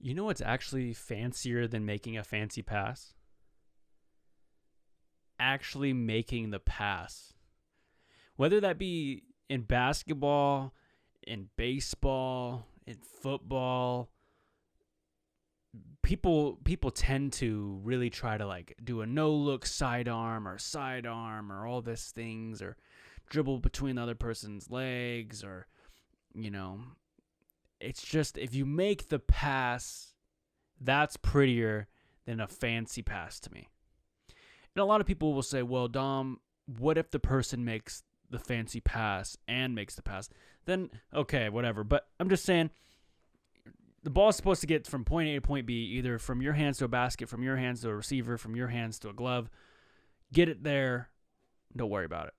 You know what's actually fancier than making a fancy pass? Actually making the pass. Whether that be in basketball, in baseball, in football, people tend to really try to like do a no-look sidearm or all these things, or dribble between the other person's legs, or it's just, if you make the pass, that's prettier than a fancy pass to me. And a lot of people will say, well, Dom, what if the person makes the fancy pass and makes the pass? Then, okay, whatever. But I'm just saying, the ball is supposed to get from point A to point B, either from your hands to a basket, from your hands to a receiver, from your hands to a glove. Get it there. Don't worry about it.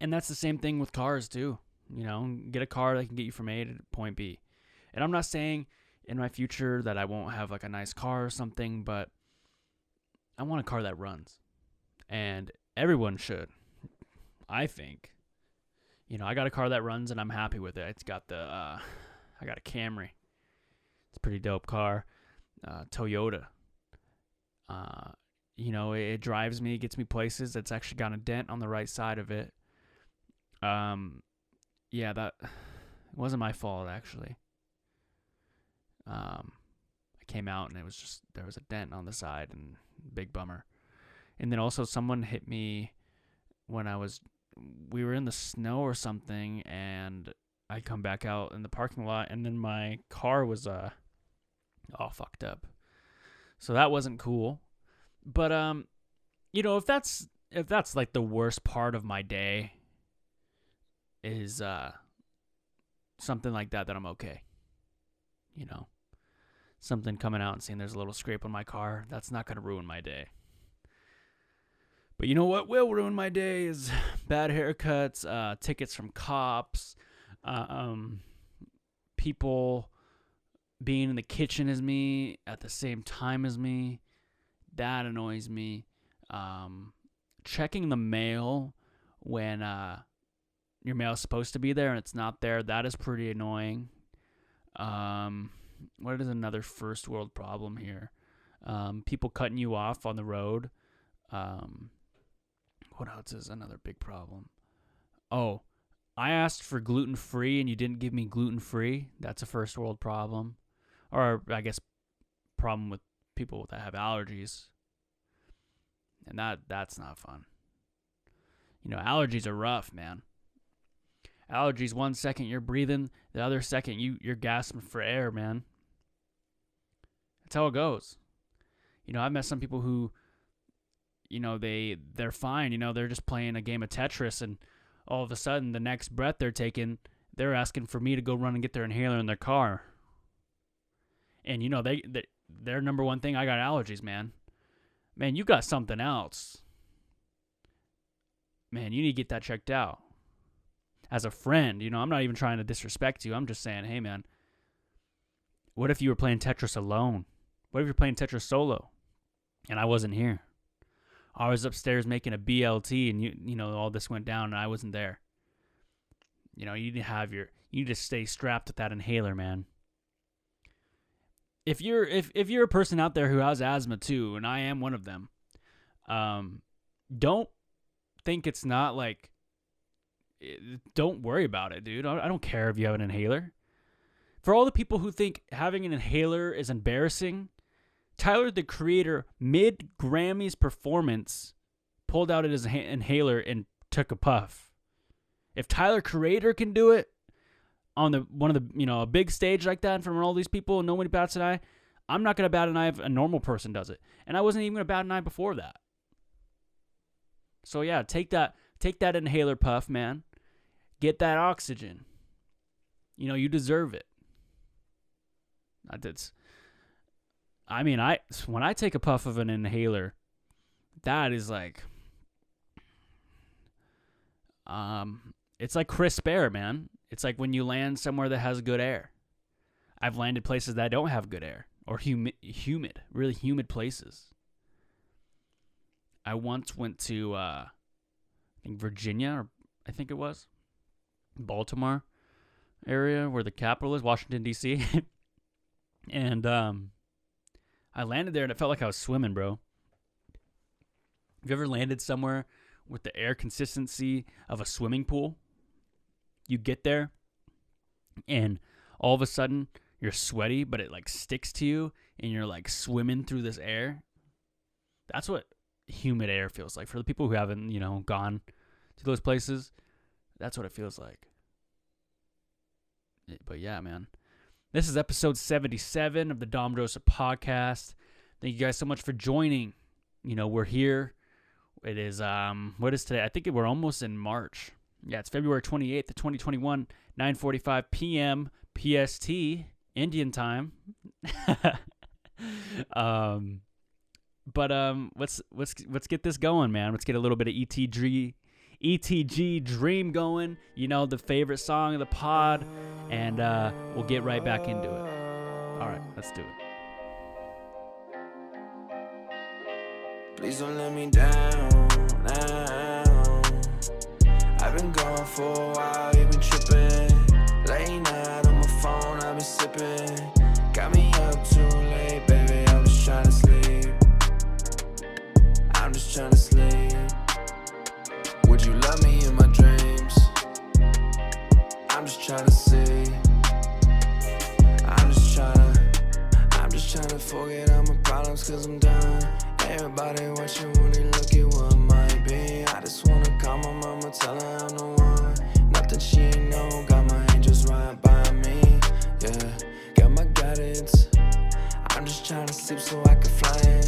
And that's the same thing with cars, too. Get a car that can get you from A to point B. And I'm not saying in my future that I won't have like a nice car or something, but I want a car that runs. And everyone should, I think. I got a car that runs and I'm happy with it. It's got I got a Camry. It's a pretty dope car. Toyota. It drives me, gets me places. It's actually got a dent on the right side of it. Yeah, that wasn't my fault, actually. I came out and there was a dent on the side, and big bummer. And then also someone hit me when we were in the snow or something, and I come back out in the parking lot, and then my car was all fucked up. So that wasn't cool. But if that's like the worst part of my day is something like that, then I'm okay. Something coming out and seeing there's a little scrape on my car, that's not going to ruin my day. But you know what will ruin my day is bad haircuts, tickets from cops, people being in the kitchen as me at the same time as me. That annoys me. Checking the mail when your mail is supposed to be there and it's not there, that is pretty annoying. What is another first world problem here? People cutting you off on the road. What else is another big problem? Oh, I asked for gluten-free and you didn't give me gluten-free. That's a first world problem. Or I guess problem with people that have allergies. And that's not fun. Allergies are rough, man. Allergies, 1 second you're breathing, the other second you're gasping for air, man. That's how it goes. I've met some people who, they're fine. They're just playing a game of Tetris, and all of a sudden, the next breath they're taking, they're asking for me to go run and get their inhaler in their car. And, their number one thing, I got allergies, man. Man, you got something else. Man, you need to get that checked out. As a friend, I'm not even trying to disrespect you. I'm just saying, hey, man, what if you were playing Tetris alone? What if you're playing Tetris solo and I wasn't here? I was upstairs making a BLT and all this went down and I wasn't there. You need to stay strapped with that inhaler, man. If you're a person out there who has asthma too, and I am one of them, don't think it's not like, don't worry about it, dude. I don't care if you have an inhaler. For all the people who think having an inhaler is embarrassing, Tyler, the Creator, mid-Grammys performance, pulled out his inhaler and took a puff. If Tyler, Creator, can do it on one of the a big stage like that in front of all these people and nobody bats an eye, I'm not gonna bat an eye if a normal person does it. And I wasn't even gonna bat an eye before that. So yeah, take that inhaler puff, man. Get that oxygen. You deserve it. When I take a puff of an inhaler, that is like, it's like crisp air, man. It's like when you land somewhere that has good air. I've landed places that don't have good air, or really humid places. I once went to, I think Virginia, or I think it was Baltimore area where the capital is, Washington, D.C. And I landed there and it felt like I was swimming, bro. Have you ever landed somewhere with the air consistency of a swimming pool? You get there and all of a sudden you're sweaty, but it like sticks to you and you're like swimming through this air. That's what humid air feels like. For the people who haven't, gone to those places, that's what it feels like. But yeah, man. This is episode 77 of the Dom Joseph podcast. Thank you guys so much for joining. We're here. It is, what is today? I think we're almost in March. Yeah, it's February 28th, 2021, 9:45 p.m. PST, Indian time. But let's get this going, man. Let's get a little bit of ETG Dream going. The favorite song of the pod, and we'll get right back into it. All right, let's do it. Please don't let me down now. I've been gone for a while, you've been tripping. Late night on my phone, I've been sipping. Got me up too late, baby, I'm just trying to sleep. I'm just trying to sleep. Would you love me in my dreams? I'm just trying to see. I'm just trying to forget all my problems, cause I'm done. Everybody watching when they look at what might be. I just wanna call my mama, tell her I'm the one. Nothing she ain't know, got my angels right by me. Yeah, got my guidance. I'm just trying to sleep so I can fly in.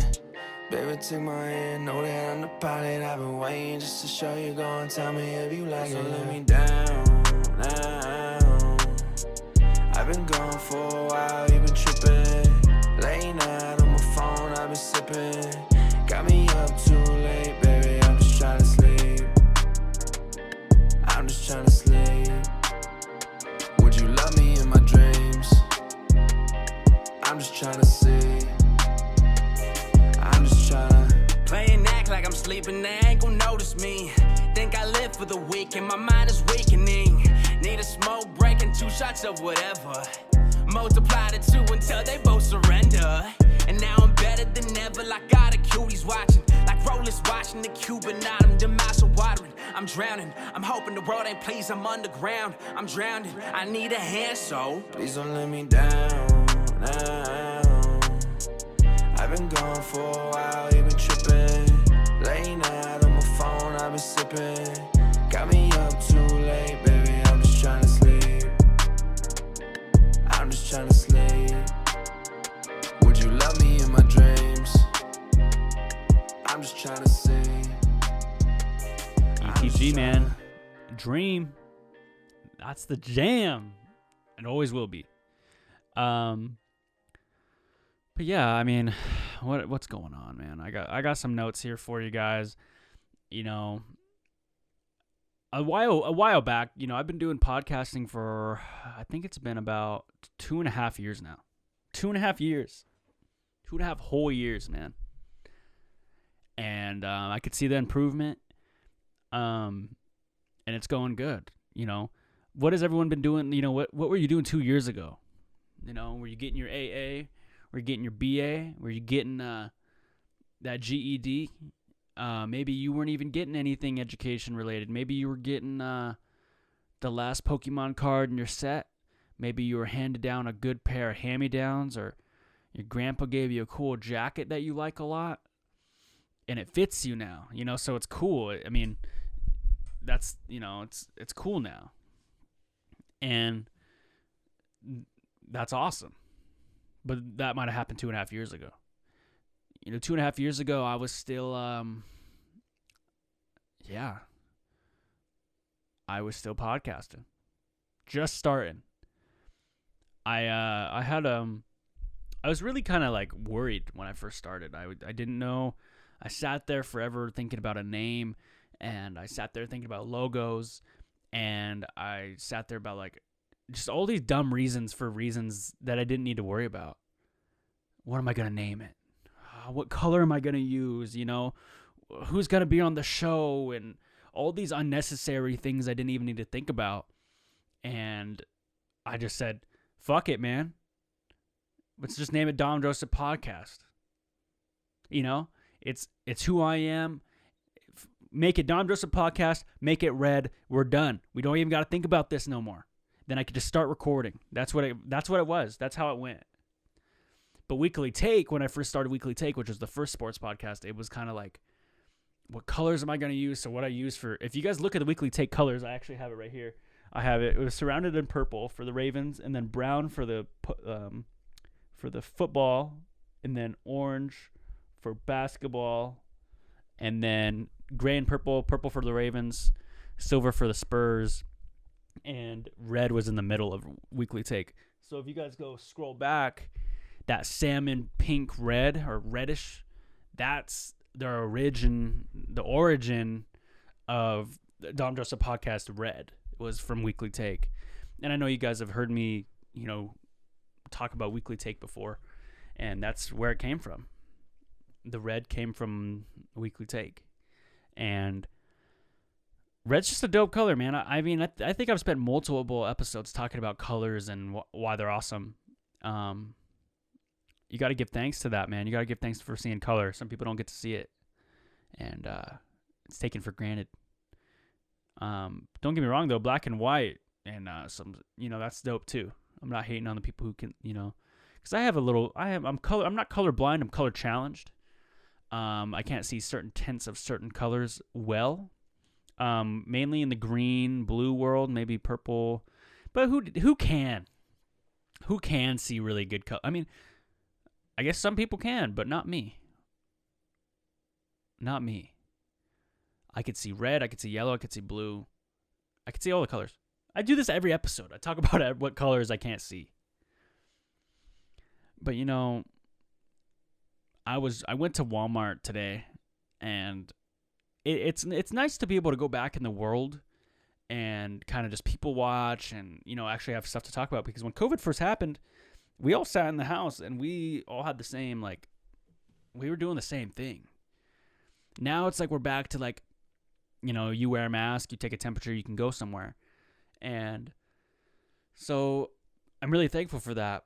Baby, take my hand, know that I'm the pilot. I've been waiting just to show you, go and tell me if you like it. So let me down now. I've been gone for a while, you've been tripping. Late night on my phone, I've been sipping. Got me up too late, baby, I'm just trying to sleep. I'm just trying to sleep. Would you love me in my dreams? I'm just trying to see. I'm just trying to playing act like I'm sleeping, they ain't gon' notice me. Think I live for the week and my mind is weakening. Need a smoke break and 2 shots of whatever. Multiply the 2 until they both surrender. And now I'm better than ever, like got a cuties watching. Like rollers watching the Cuban autumn, the mouths are watering. I'm drowning, I'm hoping the world ain't pleased, I'm underground. I'm drowning, I need a hand, so please don't let me down now. I've been gone for a while, you've been tripping. Late night on my phone, I've been sipping. Got me up too late, baby, I'm just trying to sleep. I'm just trying to sleep. Would you love me in my dreams? I'm just trying to see. ETG, man. Dream. That's the jam. It always will be. But yeah, I mean, what's going on, man? I got some notes here for you guys. A while back, I've been doing podcasting for, I think it's been about 2.5 years now. 2.5 years. 2.5 whole years, man. And I could see the improvement. And it's going good. What has everyone been doing? What were you doing 2 years ago? Were you getting your AA? Were you getting your BA? Were you getting that GED? Maybe you weren't even getting anything education related. Maybe you were getting the last Pokmon card in your set. Maybe you were handed down a good pair of hand-me-downs, or your grandpa gave you a cool jacket that you like a lot, and it fits you now. So it's cool. I mean, that's it's cool now, and that's awesome. But that might have happened 2.5 years ago. 2.5 years ago, I was still, I was still podcasting, just starting. I was really kind of like worried when I first started. I didn't know. I sat there forever thinking about a name, and I sat there thinking about logos, and I sat there about like just all these dumb reasons for reasons that I didn't need to worry about. What am I going to name it? What color am I going to use? Who's going to be on the show? And all these unnecessary things I didn't even need to think about. And I just said, fuck it, man. Let's just name it Dom Joseph Podcast. You know, it's who I am. Make it Dom Joseph Podcast. Make it red. We're done. We don't even got to think about this no more. Then I could just start recording. That's what it was. That's how it went. But Weekly Take, when I first started Weekly Take, which was the first sports podcast, it was kind of like, what colors am I going to use? So what I use for, if you guys look at the Weekly Take colors, I actually have it right here. I have it. It was surrounded in purple for the Ravens, and then brown for the football, and then orange for basketball, and then gray and purple for the Ravens, silver for the Spurs, and red was in the middle of Weekly Take. So if you guys go scroll back, that salmon pink red or reddish, that's the origin of the Dom Joseph Podcast red was from Weekly Take. And I know you guys have heard me, talk about Weekly Take before, and that's where it came from. The red came from Weekly Take. And red's just a dope color, man. I think I've spent multiple episodes talking about colors and why they're awesome. You got to give thanks to that, man. You got to give thanks for seeing color. Some people don't get to see it, and it's taken for granted. Don't get me wrong, though. Black and white and that's dope too. I'm not hating on the people who can, because I'm not colorblind. I'm color challenged. I can't see certain tints of certain colors well. Mainly in the green, blue world, maybe purple. But who can see really good color? I mean, I guess some people can, but not me. Not me. I could see red, I could see yellow, I could see blue. I could see all the colors. I do this every episode. I talk about what colors I can't see. But I went to Walmart today, and it's nice to be able to go back in the world and kind of just people watch and actually have stuff to talk about, because when COVID first happened, we all sat in the house and we all had the same, we were doing the same thing. Now it's like we're back to you wear a mask, you take a temperature, you can go somewhere. And so I'm really thankful for that.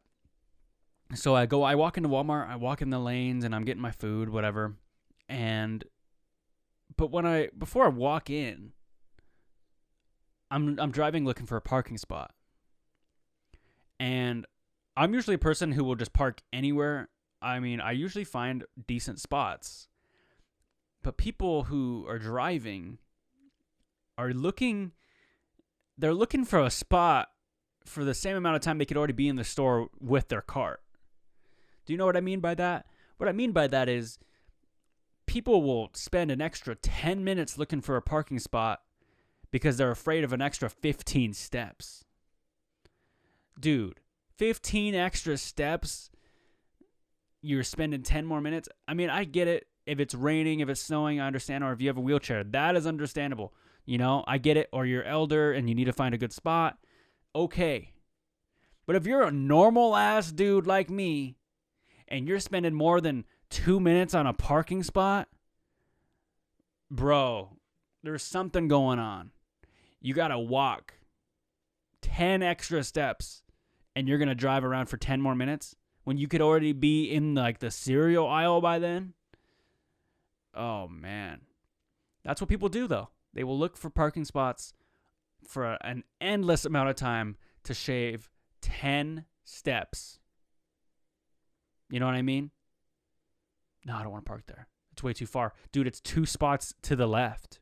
So I walk into Walmart, I walk in the lanes and I'm getting my food, whatever. But before I walk in, I'm driving looking for a parking spot. And I'm usually a person who will just park anywhere. I mean, I usually find decent spots. But people who are driving are looking for a spot for the same amount of time they could already be in the store with their cart. Do you know what I mean by that? What I mean by that is people will spend an extra 10 minutes looking for a parking spot because they're afraid of an extra 15 steps. Dude, 15 extra steps, you're spending 10 more minutes. I mean, I get it. If it's raining, if it's snowing, I understand. Or if you have a wheelchair, that is understandable. I get it. Or you're elder and you need to find a good spot. Okay. But if you're a normal ass dude like me and you're spending more than 2 minutes on a parking spot, bro, there's something going on. You got to walk 10 extra steps and you're going to drive around for 10 more minutes when you could already be in the cereal aisle by then. Oh, man. That's what people do, though. They will look for parking spots for an endless amount of time to shave 10 steps. You know what I mean? No, I don't want to park there. It's way too far. Dude, it's 2 spots to the left.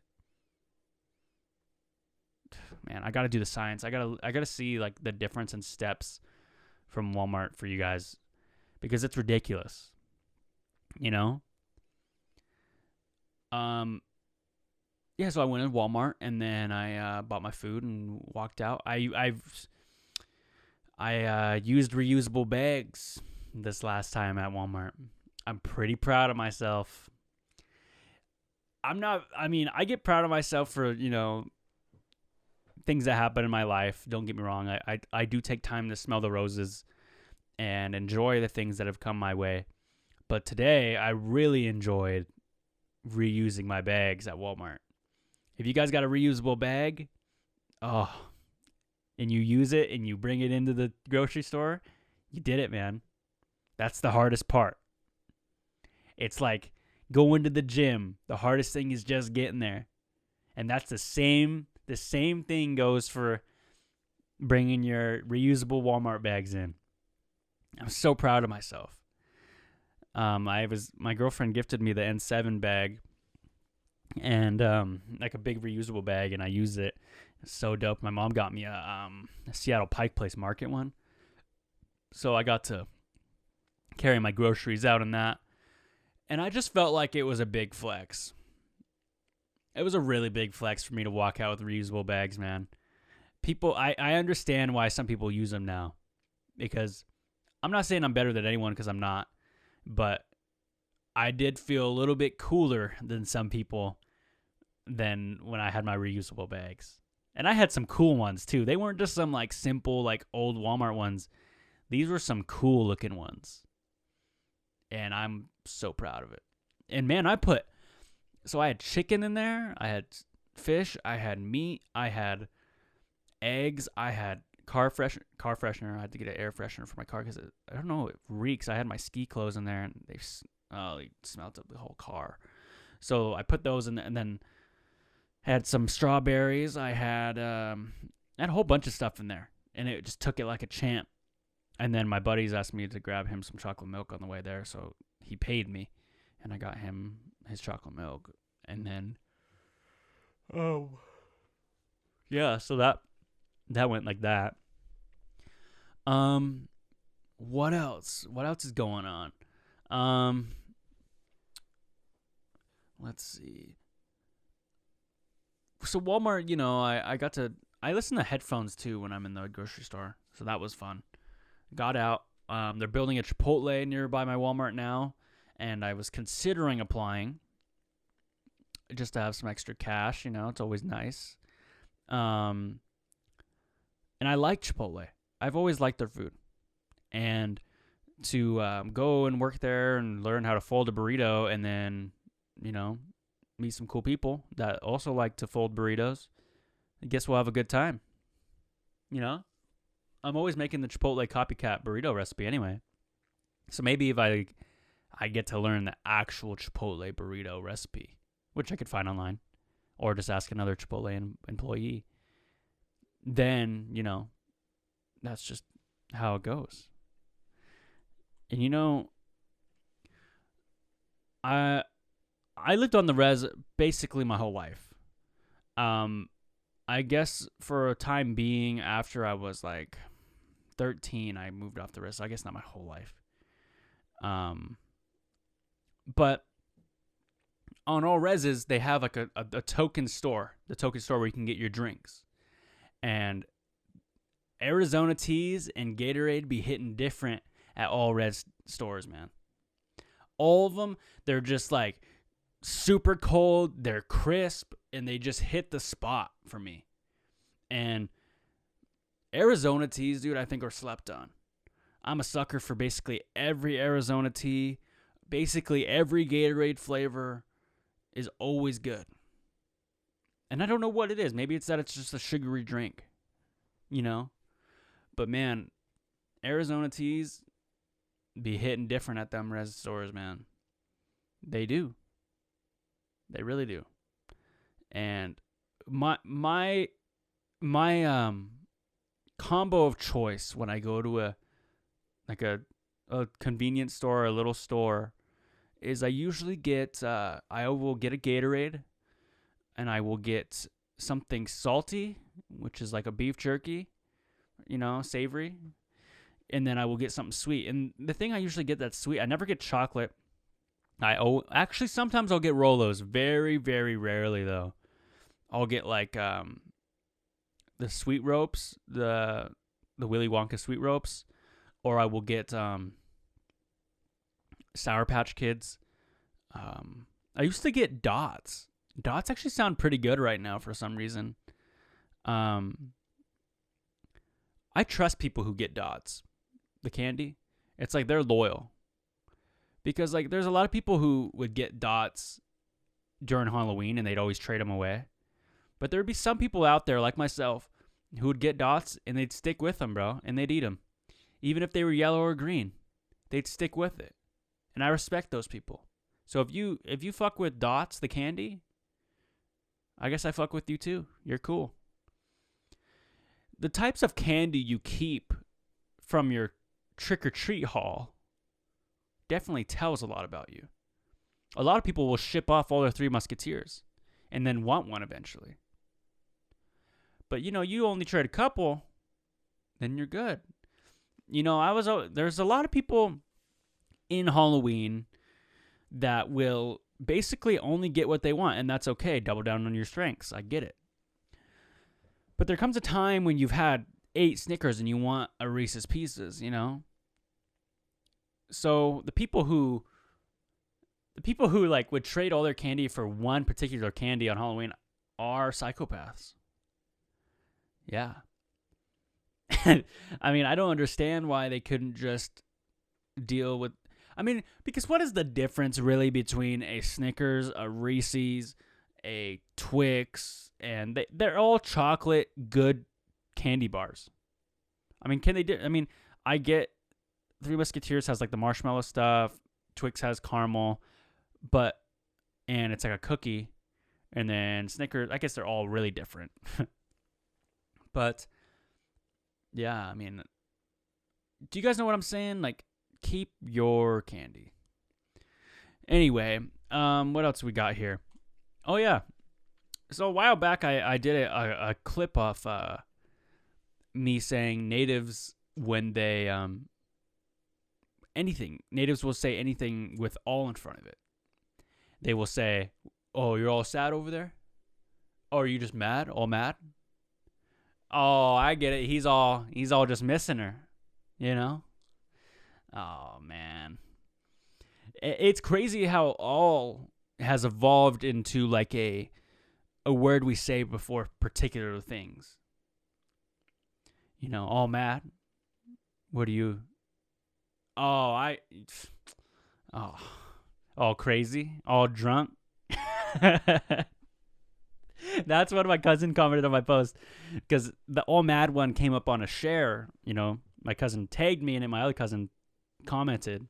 Man, I got to do the science. I got to see the difference in steps from Walmart for you guys, because it's ridiculous. Yeah, so I went in Walmart and then I bought my food and walked out. I used reusable bags this last time at Walmart. I'm pretty proud of myself. I get proud of myself for, things that happen in my life. Don't get me wrong. I do take time to smell the roses and enjoy the things that have come my way. But today, I really enjoyed reusing my bags at Walmart. If you guys got a reusable bag, and you use it and you bring it into the grocery store, you did it, man. That's the hardest part. It's like going to the gym. The hardest thing is just getting there. And that's the same thing goes for bringing your reusable Walmart bags in. I'm so proud of myself. My girlfriend gifted me the N7 bag and like a big reusable bag, and I use it. It's so dope. My mom got me a Seattle Pike Place Market one, so I got to carry my groceries out in that, and I just felt like it was a big flex. It was a really big flex for me to walk out with reusable bags, man. People, I understand why some people use them now, because I'm not saying I'm better than anyone, because I'm not, but I did feel a little bit cooler than some people than when I had my reusable bags. And I had some cool ones too. They weren't just some like simple like old Walmart ones. These were some cool looking ones. And I'm so proud of it. And man, I had chicken in there, I had fish, I had meat, I had eggs, I had car freshener. I had to get an air freshener for my car because I don't know, it reeks. I had my ski clothes in there, and they smelled up the whole car. So I put those in, and then had some strawberries. I had a whole bunch of stuff in there, and it just took it like a champ. And then my buddies asked me to grab him some chocolate milk on the way there, so he paid me, and I got him his chocolate milk. And then, yeah, so that went like that. What else? What else is going on? Let's see. So Walmart, you know, I listen to headphones too when I'm in the grocery store, so that was fun. Got out. They're building a Chipotle nearby my Walmart now, and I was considering applying just to have some extra cash. You know, it's always nice. And I like Chipotle. I've always liked their food. And to go and work there and learn how to fold a burrito, and then, you know, meet some cool people that also like to fold burritos, I guess we'll have a good time. You know? I'm always making the Chipotle copycat burrito recipe anyway. So maybe if I get to learn the actual Chipotle burrito recipe, which I could find online, or just ask another Chipotle employee, then, you know, that's just how it goes. And, you know, I lived on the res basically my whole life. I guess for a time being, after I was like 13, I moved off the res. So I guess not my whole life. But on all reses, they have like a token store. The token store where you can get your drinks. And Arizona teas and Gatorade be hitting different at all res stores, man. All of them, they're just like super cold, they're crisp, and they just hit the spot for me. And Arizona teas, dude, I think are slept on. I'm a sucker for basically every Arizona tea. Basically every Gatorade flavor is always good. And I don't know what it is. Maybe it's that it's just a sugary drink, you know? But man, Arizona teas be hitting different at them res stores, man. They do. They really do. And my combo of choice when I go to a convenience store or a little store is I usually get I will get a Gatorade, and I will get something salty, which is like a beef jerky, you know, savory, and then I will get something sweet. And the thing I usually get that's sweet, I never get chocolate. Actually sometimes I'll get Rolos. Very, very rarely though. I'll get like the Sweet Ropes, the Willy Wonka Sweet Ropes, or I will get Sour Patch Kids. I used to get Dots. Dots actually sound pretty good right now for some reason. I trust people who get Dots, the candy. It's like they're loyal. Because like there's a lot of people who would get Dots during Halloween and they'd always trade them away. But there'd be some people out there like myself who would get Dots and they'd stick with them, bro, and they'd eat them. Even if they were yellow or green. they'd stick with it. And I respect those people. So if you fuck with Dots, the candy, I guess I fuck with you too. You're cool. The types of candy you keep from your trick-or-treat haul definitely tells a lot about you. A lot of people will ship off all their Three Musketeers and then want one eventually. But, you only trade a couple, then you're good. There's a lot of people in Halloween that will basically only get what they want, and that's okay. Double down on your strengths. I get it. But there comes a time when you've had 8 Snickers and you want a Reese's Pieces, So the people who like would trade all their candy for one particular candy on Halloween are psychopaths. Yeah. I mean, I don't understand why they couldn't just deal with... because what is the difference really between a Snickers, a Reese's, a Twix, and they're all chocolate good candy bars. I get Three Musketeers has like the marshmallow stuff, Twix has caramel, and it's like a cookie, and then Snickers, I guess they're all really different. But yeah, do you guys know what I'm saying? Like, keep your candy. Anyway, what else we got here? Oh yeah, so a while back I did a clip of me saying natives when they natives will say anything with all in front of it. They will say, "Oh, you're all sad over there? Oh, are you just mad? All mad? Oh, I get it. He's all just missing her, Oh man, it's crazy how all has evolved into like a word we say before particular things. All mad. What do you? Oh, all crazy, all drunk. That's what my cousin commented on my post, because the all mad one came up on a share. My cousin tagged me in it. My other cousin commented,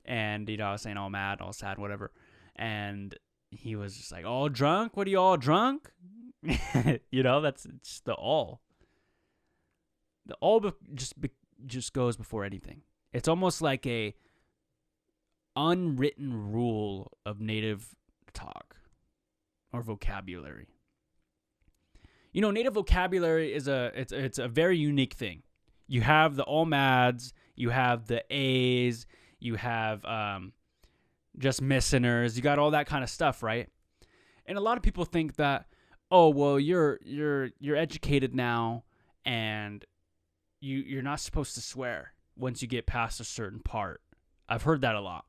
and I was saying all mad, all sad, whatever, and he was just like, all drunk. What are you all drunk? That's just the all. The all just goes before anything. It's almost like a unwritten rule of native talk or vocabulary. Native vocabulary is it's a very unique thing. You have the all mads, you have the A's, you have just missiners, you got all that kind of stuff, right? And a lot of people think that, oh well, you're educated now, and you're not supposed to swear once you get past a certain part. I've heard that a lot.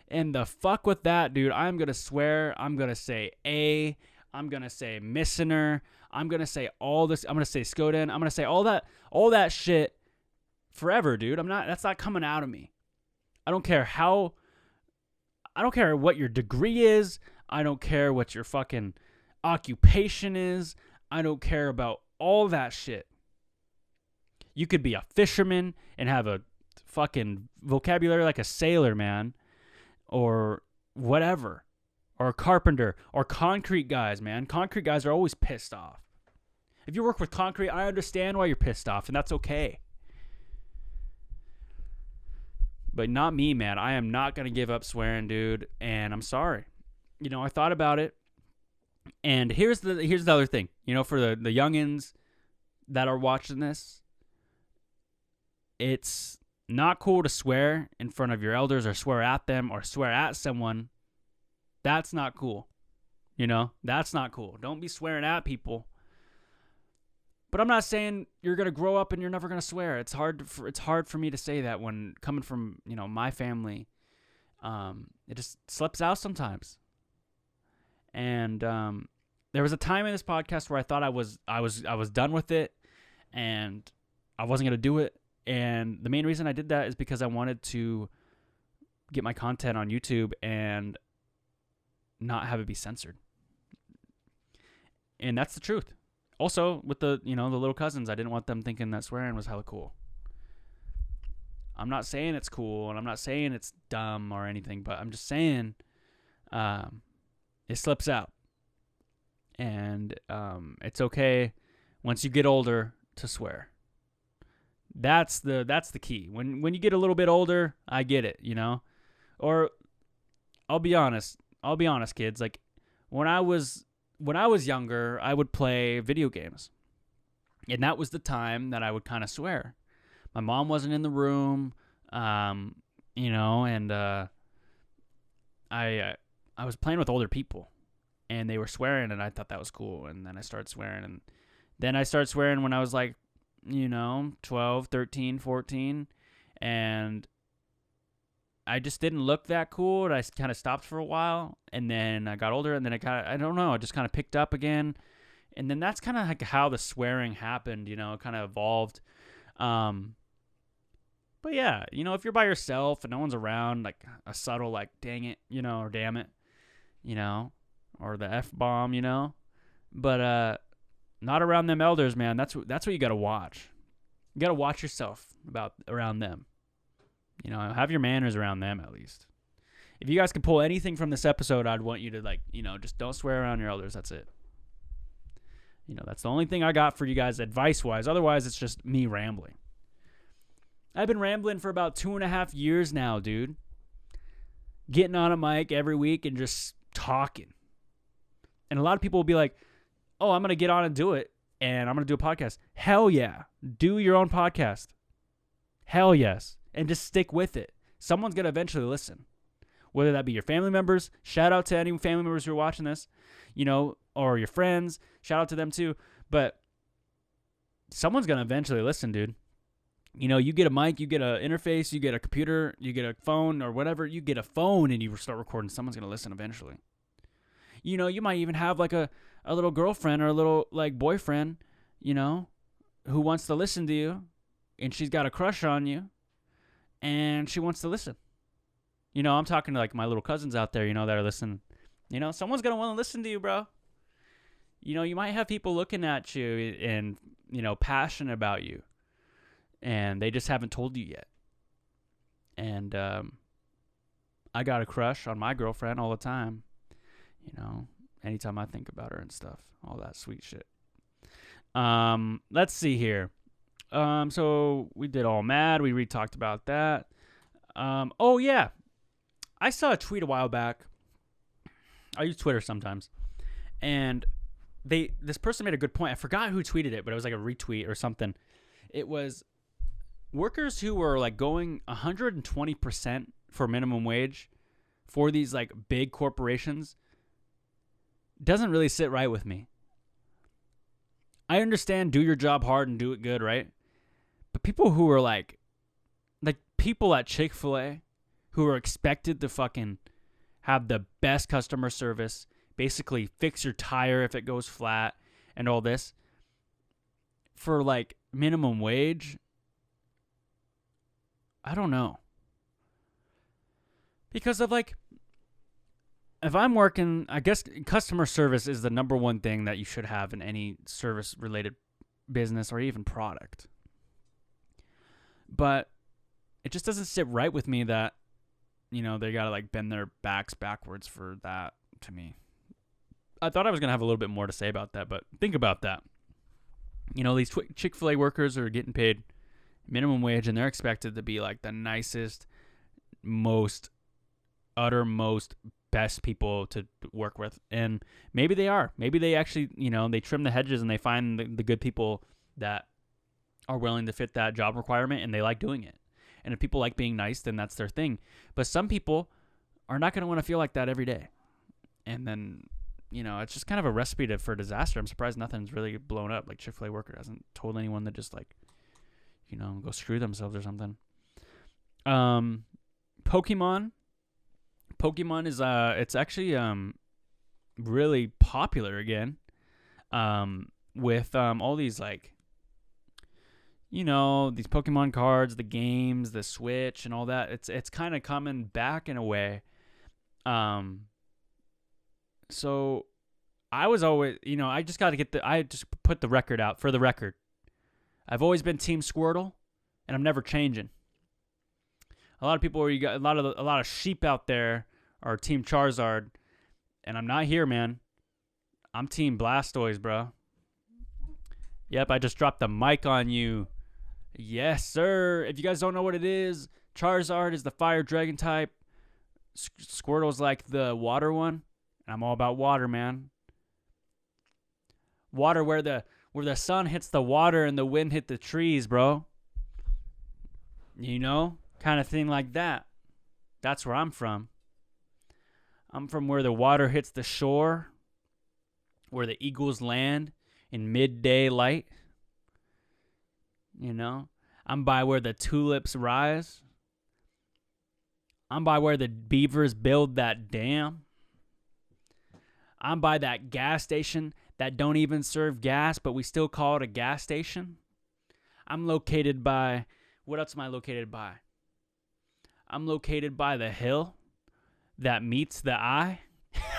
And the fuck with that, dude. I'm going to swear. I'm going to say A. I'm going to say missinner. I'm going to say all this. I'm going to say Skoden. I'm going to say all that shit forever, dude. That's not coming out of me. I don't care what your degree is. I don't care what your fucking occupation is. I don't care about all that shit. You could be a fisherman and have a fucking vocabulary like a sailor, man. Or whatever. Or a carpenter. Or concrete guys, man. Concrete guys are always pissed off. If you work with concrete, I understand why you're pissed off, and that's okay. But not me, man. I am not going to give up swearing, dude. And I'm sorry. I thought about it. And here's the other thing. For the youngins that are watching this, it's not cool to swear in front of your elders or swear at them or swear at someone. That's not cool. That's not cool. Don't be swearing at people. But I'm not saying you're going to grow up and you're never going to swear. It's hard for me to say that when coming from, my family. It just slips out sometimes. And there was a time in this podcast where I thought I was done with it and I wasn't going to do it. And the main reason I did that is because I wanted to get my content on YouTube and not have it be censored. And that's the truth. Also, with the little cousins, I didn't want them thinking that swearing was hella cool. I'm not saying it's cool, and I'm not saying it's dumb or anything, but I'm just saying it slips out. And it's okay once you get older to swear. That's the key. When you get a little bit older, I get it, you know? Or I'll be honest, kids. Like when I was younger, I would play video games. And that was the time that I would kind of swear. My mom wasn't in the room, you know, and I was playing with older people, and they were swearing, and I thought that was cool. And then I started swearing, and then I started swearing when I was like, you know, 12, 13, 14, and I just didn't look that cool, and I kind of stopped for a while, and then I got older, and then I don't know, I just kind of picked up again, and then that's kind of like how the swearing happened, you know, it kind of evolved. But yeah, you know, if you're by yourself and no one's around, like a subtle, like, dang it, you know, or damn it, you know, or the F-bomb, you know, but not around them elders, man. That's what you got to watch. You got to watch yourself around them. You know, have your manners around them at least. If you guys can pull anything from this episode, I'd want you to, like, you know, just don't swear around your elders. That's it. You know, that's the only thing I got for you guys advice-wise. Otherwise, it's just me rambling. I've been rambling for about 2.5 years now, dude. Getting on a mic every week and just talking. And a lot of people will be like, oh, I'm going to get on and do it, and I'm going to do a podcast. Hell yeah. Do your own podcast. Hell yes. And just stick with it. Someone's going to eventually listen. Whether that be your family members. Shout out to any family members who are watching this, you know, or your friends. Shout out to them too. But someone's going to eventually listen, dude. You know, you get a mic, you get an interface, you get a computer, you get a phone or whatever. You get a phone and you start recording. Someone's going to listen eventually. You know, you might even have like a little girlfriend or a little like boyfriend, you know, who wants to listen to you, and she's got a crush on you, and she wants to listen. You know, I'm talking to like my little cousins out there, you know, that are listening. You know, someone's going to want to listen to you, bro. You know, you might have people looking at you and, you know, passionate about you, and they just haven't told you yet. And I got a crush on my girlfriend all the time. You know, anytime I think about her and stuff, all that sweet shit. Let's see here. So we did all mad. We talked about that. Oh yeah, I saw a tweet a while back. I use Twitter sometimes, and this person made a good point. I forgot who tweeted it, but it was like a retweet or something. It was workers who were like going 120% for minimum wage for these like big corporations. Doesn't really sit right with me. I understand do your job hard and do it good, right? But people who are like people at ChickFilA who are expected to fucking have the best customer service, basically fix your tire if it goes flat and all this for like minimum wage, I don't know. Because of like, if I'm working, I guess customer service is the number one thing that you should have in any service-related business or even product. But it just doesn't sit right with me that, you know, they got to like bend their backs backwards for that to me. I thought I was going to have a little bit more to say about that, but think about that. You know, these Chick-fil-A workers are getting paid minimum wage, and they're expected to be like the nicest, most best people to work with. And maybe they are. Maybe they actually, you know, they trim the hedges and they find the good people that are willing to fit that job requirement, and they like doing it. And if people like being nice, then that's their thing. But some people are not going to want to feel like that every day. And then, you know, it's just kind of a recipe for disaster. I'm surprised nothing's really blown up. Like Chick-fil-A worker hasn't told anyone to just like, you know, go screw themselves or something. Pokmon is it's actually really popular again, with all these like, you know, these Pokemon cards, the games, the Switch, and all that. It's kind of coming back in a way. So I was always, you know, I just put the record out for the record. I've always been Team Squirtle, and I'm never changing. A lot of people, you got a lot of sheep out there are Team Charizard, and I'm not here, man. I'm Team Blastoise, bro. Yep, I just dropped the mic on you. Yes, sir. If you guys don't know what it is, Charizard is the fire dragon type. Squirtle's like the water one. And I'm all about water, man. Water where the sun hits the water and the wind hit the trees, bro. You know? Kind of thing like that. That's where I'm from. I'm from where the water hits the shore, where the eagles land in midday light. You know? I'm by where the tulips rise. I'm by where the beavers build that dam. I'm by that gas station that don't even serve gas, but we still call it a gas station. I'm located by, what else am I located by? I'm located by the hill that meets the eye.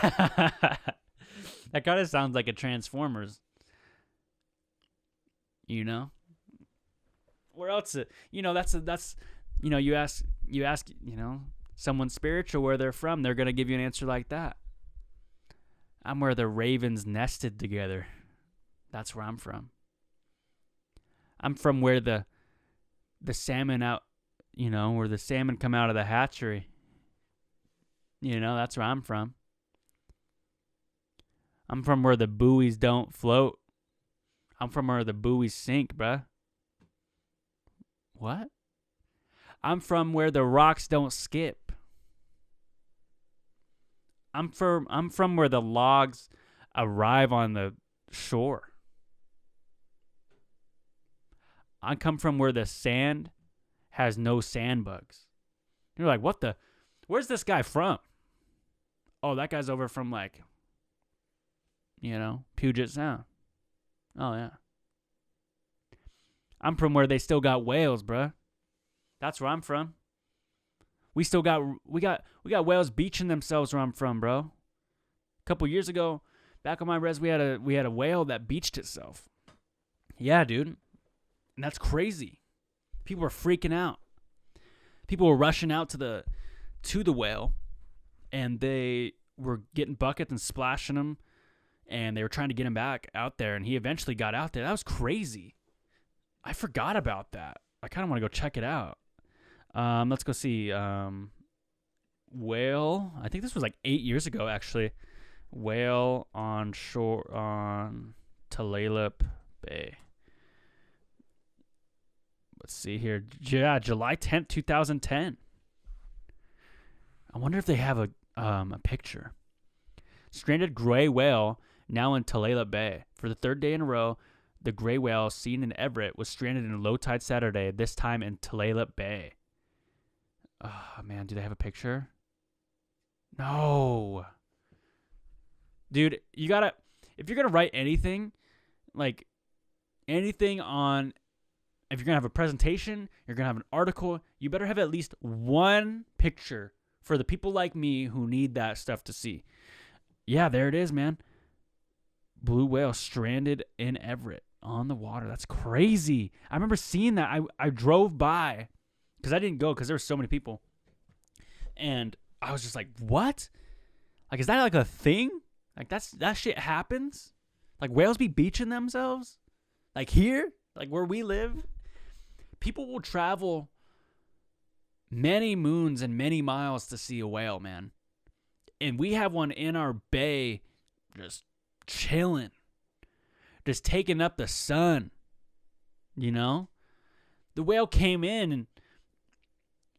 That kind of sounds like a Transformers. You know? Where else? You know, that's you know, you ask, you know, someone spiritual where they're from, they're going to give you an answer like that. I'm where the ravens nested together. That's where I'm from. I'm from where the salmon out, you know, where the salmon come out of the hatchery. You know, that's where I'm from. I'm from where the buoys don't float. I'm from where the buoys sink, bruh. What? I'm from where the rocks don't skip. I'm from where the logs arrive on the shore. I come from where the sand has no sand bugs. You're like, what the? Where's this guy from? Oh, that guy's over from like, you know, Puget Sound. Oh, yeah. I'm from where they still got whales, bruh. That's where I'm from. We got whales beaching themselves where I'm from, bro. A couple years ago, back on my res, we had a whale that beached itself. Yeah, dude. And that's crazy. People were freaking out. People were rushing out to the whale, and they were getting buckets and splashing him, and they were trying to get him back out there, and he eventually got out there. That was crazy. I forgot about that. I kind of want to go check it out. Let's go see. Whale. I think this was like 8 years ago, actually. Whale on shore on Tulalip Bay. Let's see here. Yeah, July 10th, 2010. I wonder if they have a picture. Stranded gray whale now in Tulalip Bay. For the third day in a row, the gray whale seen in Everett was stranded in a low tide Saturday, this time in Tulalip Bay. Oh, man, do they have a picture? No. Dude, you gotta, if you're gonna write anything, like anything on, if you're gonna have a presentation, you're gonna have an article, you better have at least one picture for the people like me who need that stuff to see. Yeah, there it is, man. Blue whale stranded in Everett on the water. That's crazy. I remember seeing that. I drove by because I didn't go because there were so many people. And I was just like, what? Like, is that like a thing? Like, that shit happens? Like, whales be beaching themselves? Like, here? Like, where we live? People will travel many moons and many miles to see a whale, man. And we have one in our bay just chilling. Just taking up the sun. You know? The whale came in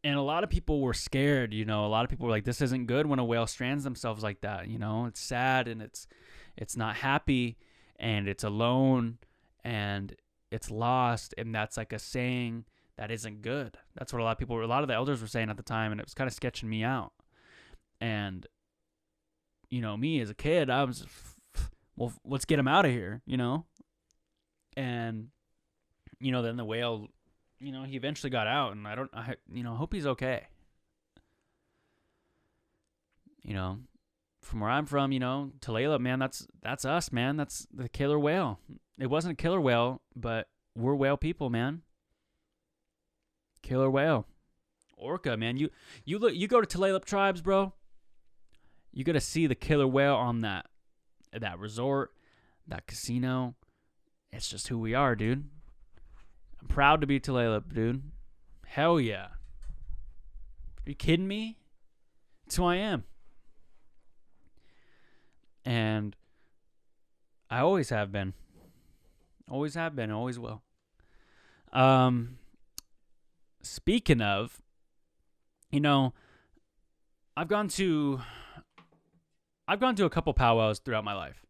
and a lot of people were scared, you know. A lot of people were like, this isn't good when a whale strands themselves like that, you know. It's sad and it's not happy and it's alone and it's lost, and that's like a saying that isn't good. That's what a lot of the elders were saying at the time, and it was kind of sketching me out. And, you know, me as a kid, I was, well, let's get him out of here, you know. And, you know, then the whale, you know, he eventually got out, and I hope he's okay. You know, from where I'm from, you know, Tulalip, man, that's us, man. That's the killer whale. It wasn't a killer whale, but we're whale people, man. Killer whale. orca, man. You go to Tulalip Tribes, bro. You got to see the killer whale on that resort, that casino. It's just who we are, dude. I'm proud to be Tulalip, dude. Hell yeah. Are you kidding me? That's who I am. And I always have been. Always have been, always will. Speaking of, I've gone to a couple powwows throughout my life.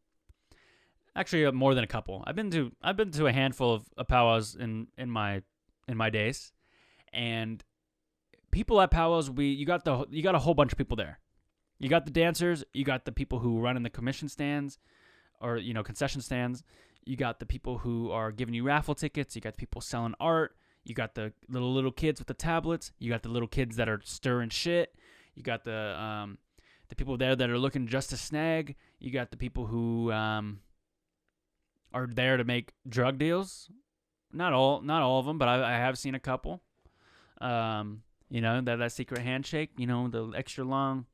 Actually, more than a couple. I've been to a handful of powwows in my days, and people at powwows, you got a whole bunch of people there. You got the dancers, you got the people who run in the commission stands, or concession stands. You got the people who are giving you raffle tickets. You got the people selling art. You got the little kids with the tablets. You got the little kids that are stirring shit. You got the people there that are looking just to snag. You got the people who are there to make drug deals. Not all of them, but I have seen a couple. That secret handshake. The extra long,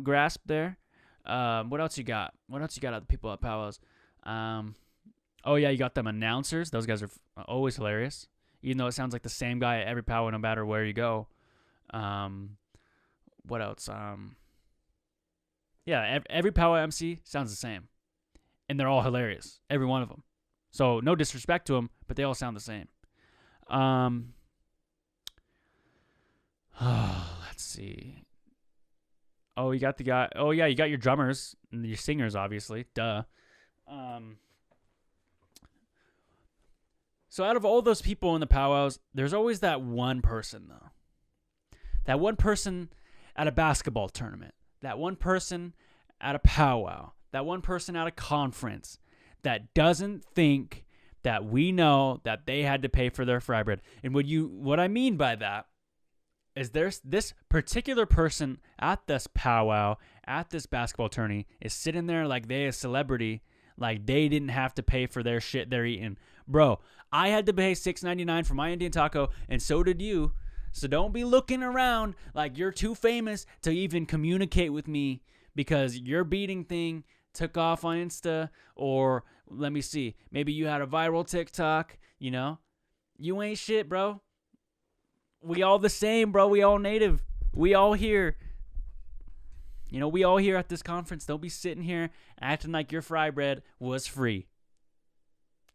grasp there. What else you got? What else you got at the people at powwows? Oh yeah, you got them announcers. Those guys are always hilarious. Even though it sounds like the same guy at every powwow, no matter where you go. What else? Every powwow MC sounds the same, and they're all hilarious. Every one of them. So no disrespect to them, but they all sound the same. Let's see. Oh, you got the guy. Oh yeah, you got your drummers and your singers, obviously. Duh. So out of all those people in the powwows, there's always that one person, though. That one person at a basketball tournament. That one person at a powwow. That one person at a conference that doesn't think that we know that they had to pay for their fry bread. And what I mean by that is there's this particular person at this powwow, at this basketball tourney, is sitting there like they a celebrity, like they didn't have to pay for their shit they're eating. Bro, I had to pay $6.99 for my Indian taco, and so did you. So don't be looking around like you're too famous to even communicate with me because your beating thing took off on Insta, or let me see, maybe you had a viral TikTok, You ain't shit, bro. We all the same, bro. We all native. We all here. We all here at this conference. Don't be sitting here acting like your fry bread was free.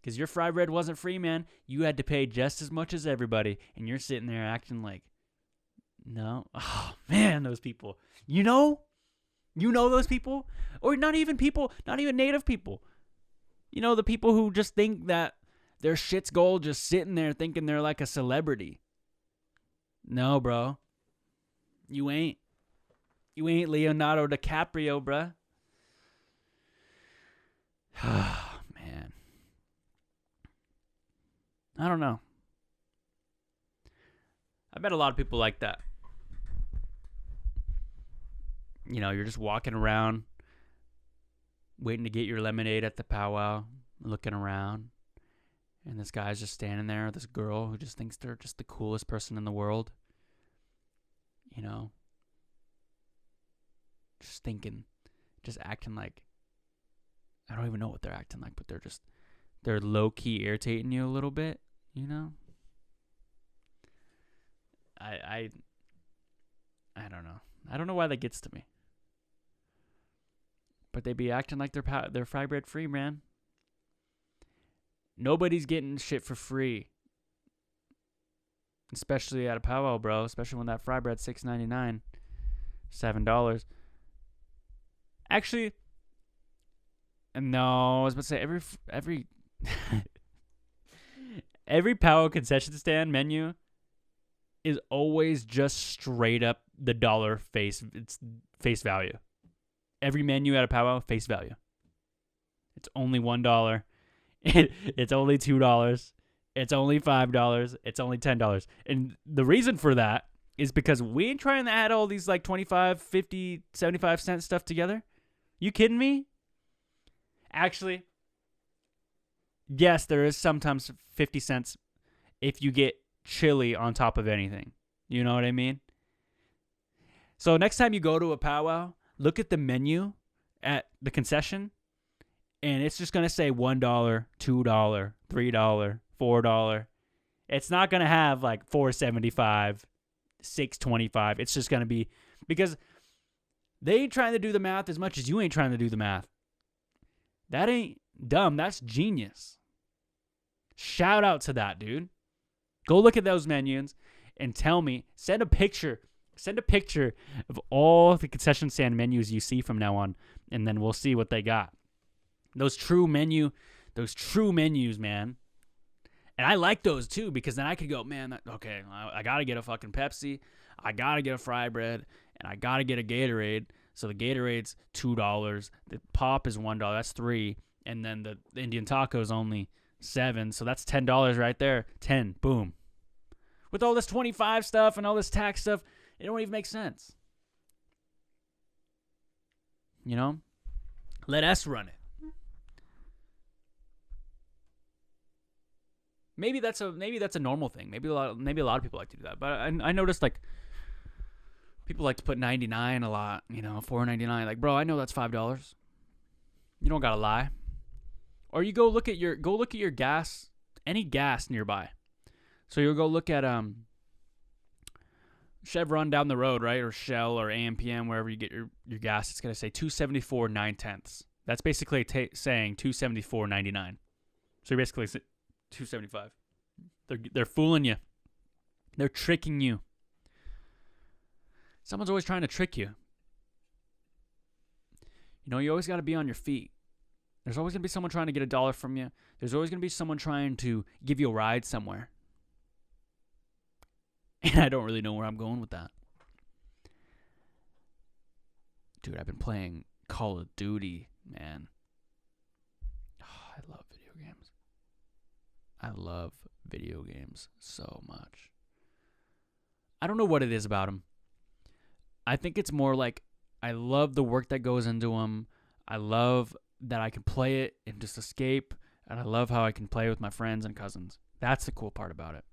Because your fry bread wasn't free, man. You had to pay just as much as everybody. And you're sitting there acting like, no. Oh, man, those people. You know those people? Or not even native people. The people who just think that their shit's gold just sitting there thinking they're like a celebrity. No, bro. You ain't. You ain't Leonardo DiCaprio, bruh. Man. I don't know. I met a lot of people like that. You're just walking around, waiting to get your lemonade at the powwow, looking around. And this guy's just standing there, this girl who just thinks they're just the coolest person in the world. Just thinking, just acting like, I don't even know what they're acting like, but they're low-key irritating you a little bit, I don't know. I don't know why that gets to me. But they be acting like they're fry bread free, man. Nobody's getting shit for free. Especially at a powwow, bro. Especially when that fry bread's $6.99. $7. Actually, no, I was about to say every every powwow concession stand menu is always just straight up the dollar face value. Every menu at a powwow, face value. It's only $1. It's only $2. It's only $5. It's only $10. And the reason for that is because we ain't trying to add all these like 25, 50, 75 cent stuff together. You kidding me? Actually, yes, there is sometimes 50 cents if you get chili on top of anything. You know what I mean? So next time you go to a powwow, look at the menu at the concession, and it's just going to say $1, $2, $3, $4. It's not going to have like $4.75, $6.25. It's just going to be, because they ain't trying to do the math as much as you ain't trying to do the math. That ain't dumb. That's genius. Shout out to that, dude. Go look at those menus and tell me, send a picture of all the concession stand menus you see from now on, and then we'll see what they got. Those true menus, man. And I like those too, because then I could go, man, okay, I got to get a fucking Pepsi, I got to get a fry bread, and I got to get a Gatorade. So the Gatorade's $2, the pop is $1, that's $3, and then the Indian taco is only $7, so that's $10 right there. 10, boom. With all this 25 stuff and all this tax stuff, it don't even make sense. You know? Let us run it. Maybe that's a normal thing. Maybe a lot of people like to do that. But I noticed like people like to put 99 a lot, you know, $4.99. Like, bro, I know that's $5. You don't gotta lie. Or you go look at your gas, any gas nearby. So you'll go look at Chevron down the road, right? Or Shell or AMPM, wherever you get your gas. It's gonna say $2.74 9/10. That's basically saying $2.74.99. So you're basically $2.75. They're fooling you. They're tricking you. Someone's always trying to trick you. You know, you always got to be on your feet. There's always going to be someone trying to get $1 from you. There's always going to be someone trying to give you a ride somewhere. And I don't really know where I'm going with that. Dude, I've been playing Call of Duty, man. Oh, I love video games. I love video games so much. I don't know what it is about them. I think it's more like I love the work that goes into them. I love that I can play it and just escape. And I love how I can play with my friends and cousins. That's the cool part about it.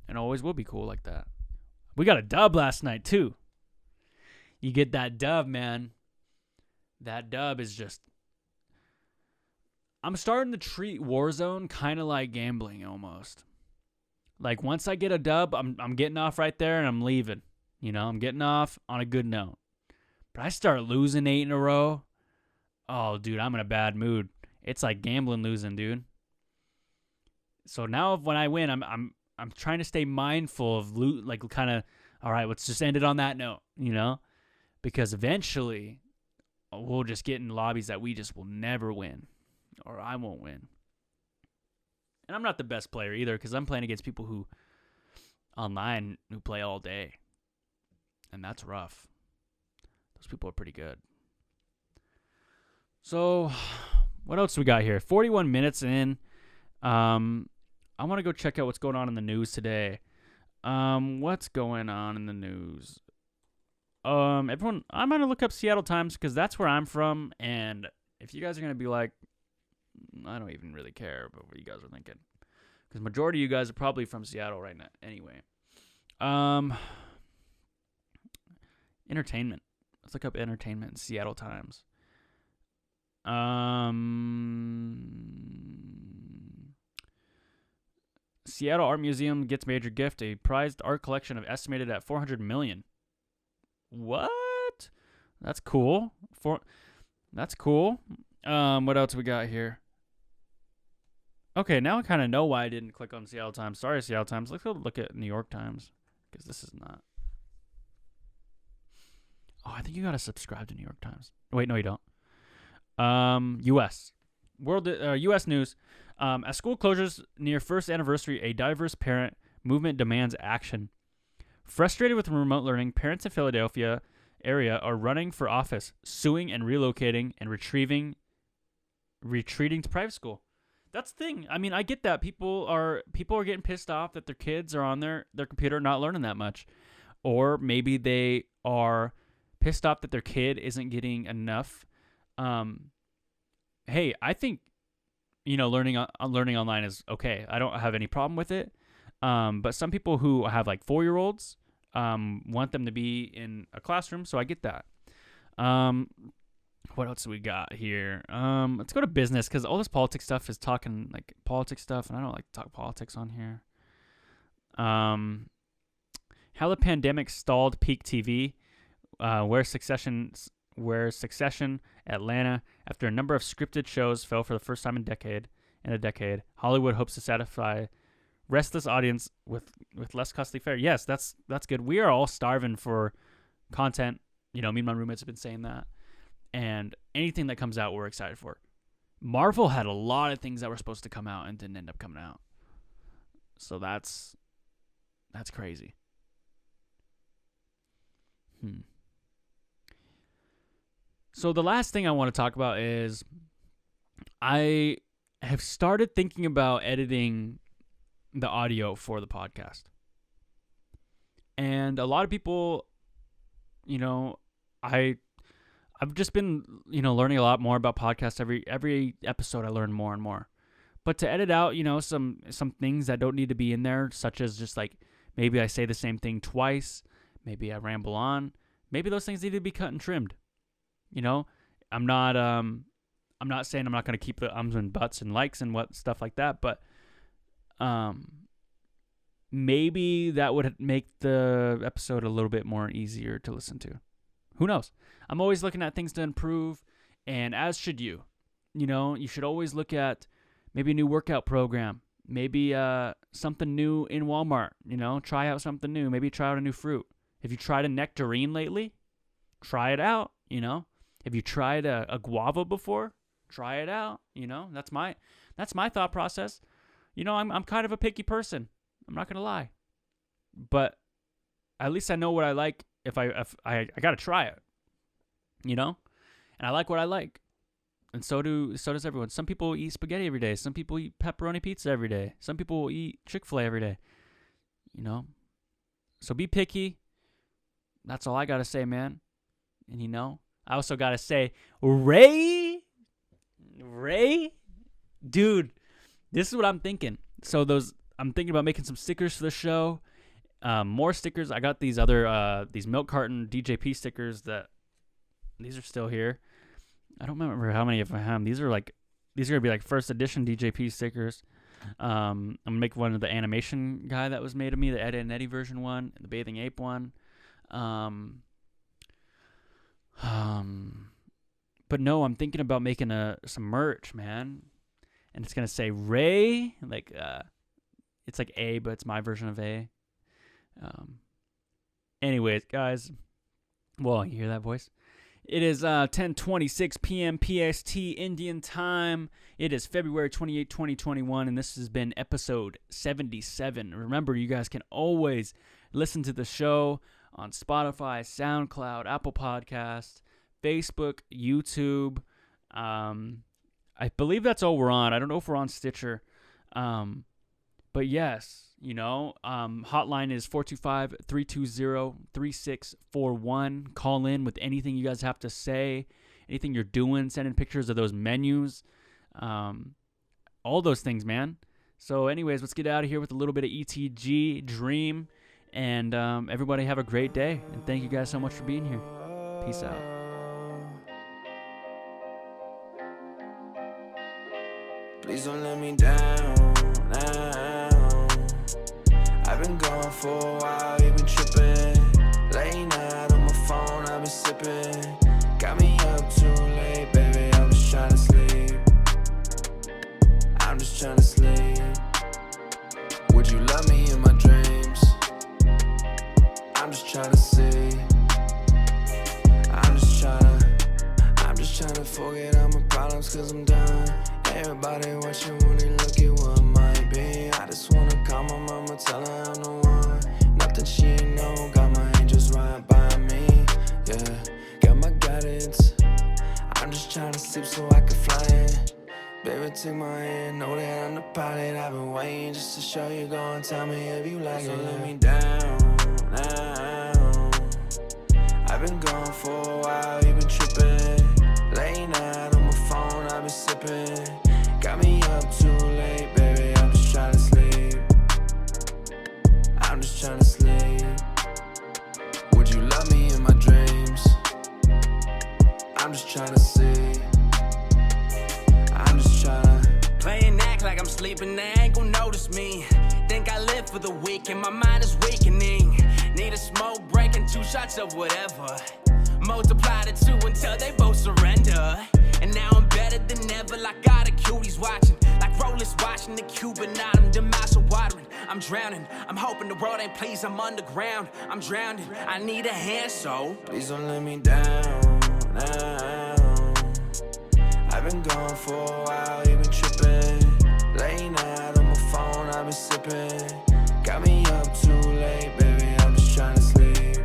And always will be cool like that. We got a dub last night, too. You get that dub, man. That dub is just... I'm starting to treat Warzone kind of like gambling, almost. Like, once I get a dub, I'm getting off right there and I'm leaving. You know, I'm getting off on a good note. But I start losing 8 in a row. Oh, dude, I'm in a bad mood. It's like gambling losing, dude. So now when I win, I'm trying to stay mindful of like kind of, all right, let's just end it on that note, you know? Because eventually we'll just get in lobbies that we just will never win, or I won't win. And I'm not the best player either, because I'm playing against people who online who play all day. And that's rough. Those people are pretty good. So, what else we got here? 41 minutes in. I want to go check out what's going on in the news today. What's going on in the news? Everyone, I'm going to look up Seattle Times because that's where I'm from. And if you guys are going to be like, I don't even really care about what you guys are thinking. Because majority of you guys are probably from Seattle right now. Anyway. Entertainment. Let's look up entertainment in Seattle Times. Seattle Art Museum gets major gift, a prized art collection of estimated at $400 million. What? That's cool. That's cool. What else we got here? Okay, now I kind of know why I didn't click on Seattle Times. Sorry, Seattle Times. Let's go look at New York Times, because this is not. Oh, I think you gotta subscribe to New York Times. Wait, no, you don't. U.S. U.S. news. As school closures near first anniversary, a diverse parent movement demands action. Frustrated with remote learning, parents in Philadelphia area are running for office, suing and relocating and retreating to private school. That's the thing. I mean, I get that people are getting pissed off that their kids are on their computer not learning that much, or maybe they are pissed off that their kid isn't getting enough. Hey, I think learning online is okay. I don't have any problem with it. But some people who have like 4-year-olds want them to be in a classroom, so I get that. What else do we got here? Let's go to business, because all this politics stuff is talking like politics stuff, and I don't like to talk politics on here. How the pandemic stalled peak TV, where Succession, Atlanta, after a number of scripted shows fell for the first time in a decade. Hollywood hopes to satisfy restless audience with less costly fare. Yes, that's good. We are all starving for content. Me and my roommates have been saying that. And anything that comes out, we're excited for. Marvel had a lot of things that were supposed to come out and didn't end up coming out. So that's crazy. So the last thing I want to talk about is I have started thinking about editing the audio for the podcast. And a lot of people, I've just been, learning a lot more about podcasts. Every episode I learn more and more. But to edit out, some things that don't need to be in there, such as just like maybe I say the same thing twice, maybe I ramble on, maybe those things need to be cut and trimmed. I'm not saying I'm not going to keep the ums and buts and likes and what stuff like that, but maybe that would make the episode a little bit more easier to listen to. Who knows? I'm always looking at things to improve, and as should you. You should always look at maybe a new workout program, maybe something new in Walmart. Try out something new. Maybe try out a new fruit. If you tried a nectarine lately, try it out. Have you tried a guava before? Try it out. That's my thought process. I'm kind of a picky person. I'm not gonna lie, but at least I know what I like. If I gotta try it, and I like what I like, and so does everyone. Some people eat spaghetti every day. Some people eat pepperoni pizza every day. Some people eat ChickFilA every day. So be picky. That's all I gotta say, man. And I also gotta say, Ray, dude, this is what I'm thinking. So I'm thinking about making some stickers for the show. More stickers. I got these other these milk carton DJP stickers these are still here. I don't remember how many of I have. These are gonna be like first edition DJP stickers. I'm gonna make one of the animation guy that was made of me, the Ed and Eddie version one, and the Bathing Ape one. But no, I'm thinking about making some merch, man. And it's gonna say Ray, it's like A, but it's my version of A. Anyways, guys, well, you hear that voice? It is 10:26 p.m. PST Indian time. It is February 28, 2021, and this has been episode 77. Remember, you guys can always listen to the show on Spotify, SoundCloud, Apple Podcasts, Facebook, YouTube. I believe that's all we're on. I don't know if we're on Stitcher. But yes, hotline is 425-320-3641. Call in with anything you guys have to say, anything you're doing, send in pictures of those menus, all those things, man. So anyways, let's get out of here with a little bit of ETG Dream, and everybody have a great day, and thank you guys so much for being here. Peace out. Please don't let me down now. I've been gone for a while, you been tripping. Late night on my phone, I've been sipping. Got me up too late, baby, I was trying to sleep. I'm just trying to sleep. Would you love me in my dreams? I'm just trying to see. I'm just trying to forget all my problems, cause I'm done. Everybody watching when they look at what might be. I just wanna call my mama, tell her I'm the one. Nothing she ain't know, got my angels right by me. Yeah, got my guidance. I'm just trying to sleep so I can fly in. Baby, take my hand, know that I'm the pilot. I've been waiting just to show you, go and tell me if you like it. So let me down now. I've been gone for a while, you been tripping. Late night on my phone, I've been sipping. Got me up too late, baby, I'm just trying to sleep. just tryna see. I'm just tryna play and act like I'm sleeping, they ain't gon' notice me. Think I live for the week and my mind is weakening. Need a smoke break and 2 shots of whatever. Multiply the 2 until they both surrender. And now I'm better than ever, like got a cuties watching. Like rollers watching the Cuban autumn, demise watering. I'm drowning, I'm hoping the world ain't pleased, I'm underground. I'm drowning, I need a hand, so please don't let me down now. I've been gone for a while, you been tripping. Late night on my phone, I've been sipping. Got me up too late, baby, I'm just trying to sleep.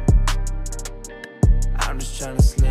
I'm just trying to sleep.